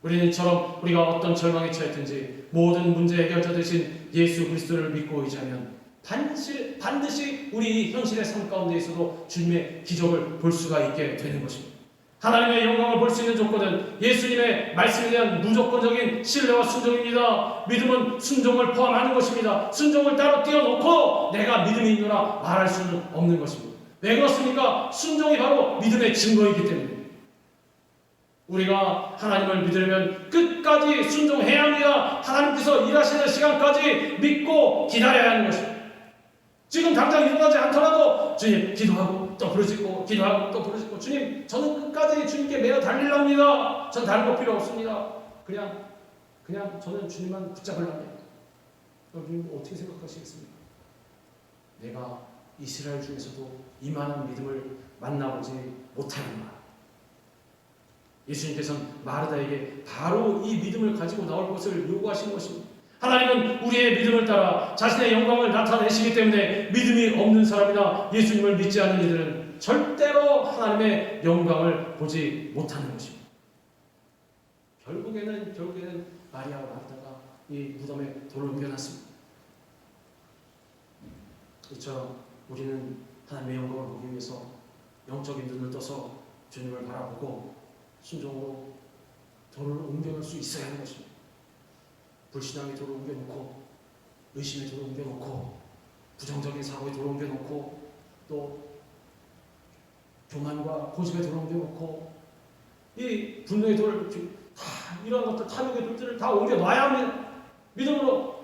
[SPEAKER 1] 우리는 이처럼 우리가 어떤 절망에 처했든지 모든 문제 해결자 되신 예수 그리스도를 믿고 의지하면 반드시 우리 현실의 삶 가운데에서도 주님의 기적을 볼 수가 있게 되는 것입니다. 하나님의 영광을 볼 수 있는 조건은 예수님의 말씀에 대한 무조건적인 신뢰와 순종입니다. 믿음은 순종을 포함하는 것입니다. 순종을 따로 띄워놓고 내가 믿음이 있노라 말할 수는 없는 것입니다. 왜 그렇습니까? 순종이 바로 믿음의 증거이기 때문에 우리가 하나님을 믿으려면 끝까지 순종해야 합니다. 하나님께서 일하시는 시간까지 믿고 기다려야 하는 것입니다. 지금 당장 일어나지 않더라도 주님 기도하고 또 부르짖고 기도하고 또 부르짖고 주님 저는 끝까지 주님께 매어 달리랍니다. 전 다른 거 필요 없습니다. 그냥 저는 주님만 붙잡으랍니다. 여러분 어떻게 생각하시겠습니까? 내가 이스라엘 중에서도 이만한 믿음을 만나보지 못하는가. 예수님께서는 마르다에게 바로 이 믿음을 가지고 나올 것을 요구하시는 것입니다. 하나님은 우리의 믿음을 따라 자신의 영광을 나타내시기 때문에 믿음이 없는 사람이나 예수님을 믿지 않는 이들은 절대로 하나님의 영광을 보지 못하는 것입니다. 결국에는 마리아와 마르다가 이 무덤에 돌을 옮겨놨습니다. 이처럼 우리는 하나님의 영광을 보기 위해서 영적인 눈을 떠서 주님을 바라보고 순종으로 돌을 옮겨놓을 수 있어야 하는 것입니다. 불신앙의 돌을 옮겨놓고 의심의 돌을 옮겨놓고 부정적인 사고의 돌을 옮겨놓고 또 교만과 고집의 돌을 옮겨놓고 이 분노의 돌을 다 이런 것들 탐욕의 돌들을 다 옮겨놔야 합니다. 믿음으로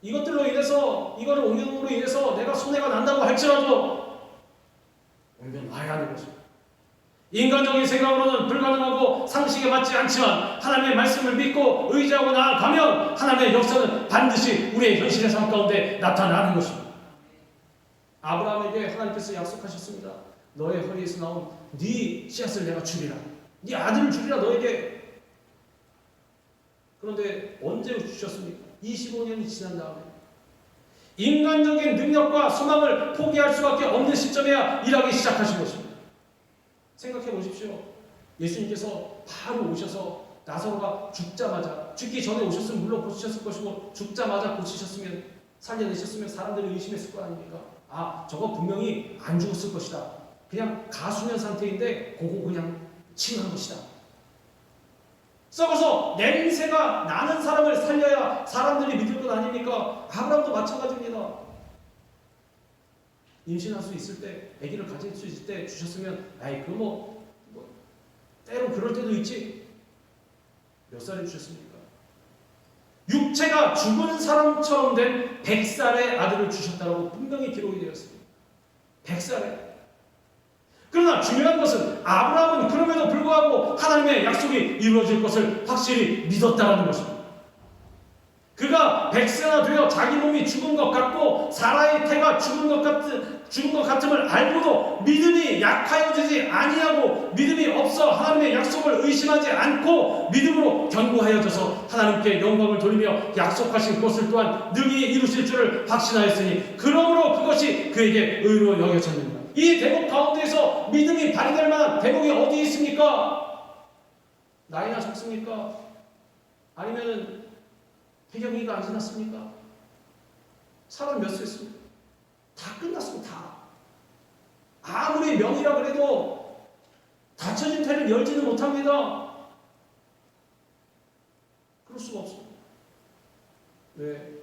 [SPEAKER 1] 이것들로 인해서 이거를 옮겨놓음으로 인해서 내가 손해가 난다고 할지라도 옮겨놔야 하는 것입니다. 인간적인 생각으로는 불가능하고 상식에 맞지 않지만 하나님의 말씀을 믿고 의지하고 나아가면 하나님의 역사는 반드시 우리의 현실의 삶 가운데 나타나는 것입니다. 아브라함에게 하나님께서 약속하셨습니다. 너의 허리에서 나온 네 씨앗을 내가 주리라. 네 아들을 주리라 너에게. 그런데 언제 주셨습니까? 25년이 지난 다음에 인간적인 능력과 소망을 포기할 수밖에 없는 시점에야 일하기 시작하신 것입니다. 생각해 보십시오. 예수님께서 바로 오셔서 나사로가 죽자마자 죽기 전에 오셨으면 물론 고치셨을 것이고 죽자마자 고치셨으면 살려내셨으면 사람들이 의심했을 거 아닙니까? 아 저거 분명히 안 죽었을 것이다. 그냥 가수면 상태인데 그거 그냥 칭한 것이다. 썩어서 냄새가 나는 사람을 살려야 사람들이 믿을 것 아닙니까? 아브라함도 마찬가지입니다. 임신할 수 있을 때, 아기를 가질 수 있을 때 주셨으면, 아이 그 때로 그럴 때도 있지. 몇 살에 주셨습니까? 육체가 죽은 사람처럼 된 100살의 아들을 주셨다고 분명히 기록이 되었습니다. 100살에. 그러나 중요한 것은 아브라함은 그럼에도 불구하고 하나님의 약속이 이루어질 것을 확실히 믿었다는 것입니다. 그가 100세나 되어 자기 몸이 죽은 것 같고 사라의 태가 죽은 것 같음을 알고도 믿음이 약하여지지 아니하고 믿음이 없어 하나님의 약속을 의심하지 않고 믿음으로 견고하여져서 하나님께 영광을 돌리며 약속하신 것을 또한 능히 이루실 줄을 확신하였으니 그러므로 그것이 그에게 의로 여겨졌느니라. 이 대목 가운데에서 믿음이 발휘될 만한 대목이 어디 있습니까? 나이나 적습니까? 아니면 해경이가 안 지났습니까? 사람 몇 세였습니까? 다 끝났습니다. 다. 아무리 명이라 그래도 닫혀진 태를 열지는 못합니다. 그럴 수가 없습니다. 왜?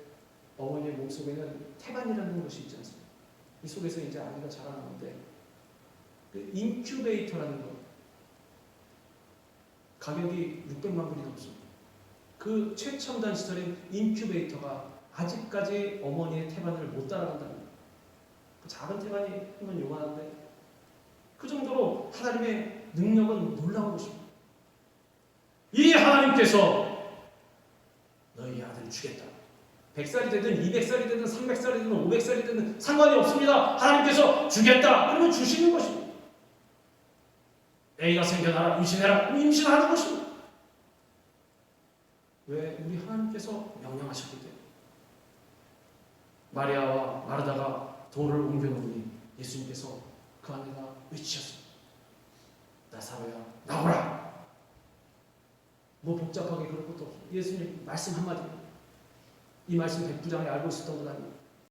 [SPEAKER 1] 어머니의 몸속에는 태반이라는 것이 있지 않습니까? 이 속에서 이제 아기가 자라나는데 그 인큐베이터라는 것 가격이 600만 불이 넘습니다. 그 최첨단 시설인 인큐베이터가 아직까지 어머니의 태반을 못 따라간다는 거예요. 그 작은 태반이 하면 요만한데 그 정도로 하나님의 능력은 놀라운 것입니다. 이 하나님께서 너희 아들을 주겠다. 100살이 되든 200살이 되든 300살이 되든 500살이 되든 상관이 없습니다. 하나님께서 주겠다. 그러면 주시는 것입니다. 애가 생겨나라, 임신해라, 임신하는 것입니다. 왜? 우리 하나님께서 명령하셨기 때문에. 마리아와 마르다가 돌을 옮겨놓으니 예수님께서 그 안에다 외치셨습니다. 나사로야, 나오라. 뭐 복잡하게 그럴 것도 없어요. 예수님 말씀 한마디. 이 말씀 백부장이 알고 있었던 것 아닙니까?